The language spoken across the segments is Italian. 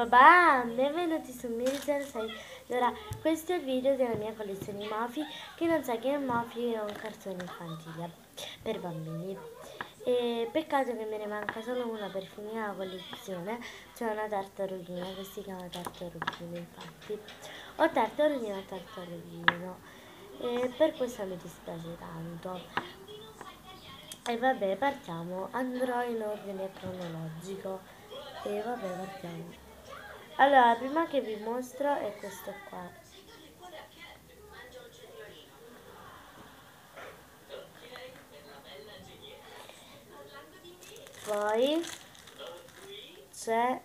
Papà, benvenuti su Miri06. Allora, questo è il video della mia collezione di Mofi. Chi non sa che è Mofi è un cartone infantile per bambini. E peccato che me ne manca solo una per finire la collezione. C'è una tartarughina che si chiama Tartarughino, infatti. O Tartarughino o Tartarughino. E per questo mi dispiace tanto. E vabbè, partiamo. Andrò in ordine cronologico. E vabbè, partiamo. Allora, la prima che vi mostro è questo qua. Poi c'è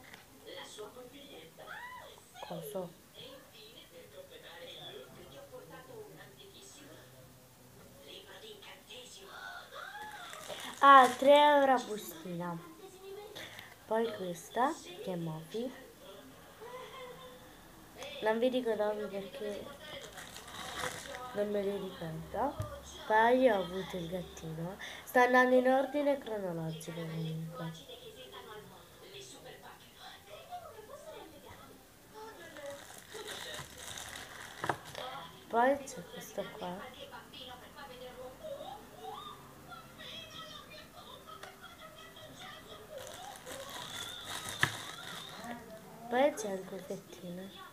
coso. Ah, 3 euro a bustina. Poi questa, che è Mofi. Non vi dico dove perché non me li ricordo. Poi ho avuto il gattino. Sta andando in ordine cronologico comunque. Poi c'è questo qua. Poi c'è il buchettino.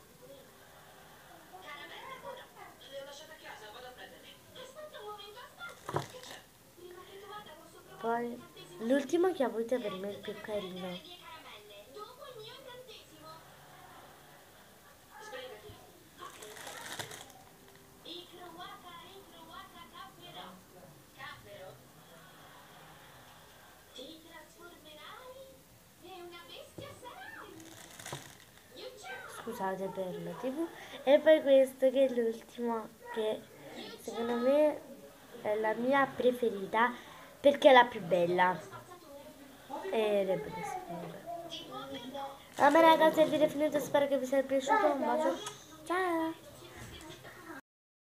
Poi l'ultimo che ho avuto è per me il più carino. Scusate per la TV. E poi questo che è l'ultimo, che secondo me è la mia preferita perché è la più bella. Ed è bellissima. Vabbè ragazzi, il video è finito, spero che vi sia piaciuto. Un bacio. Ciao!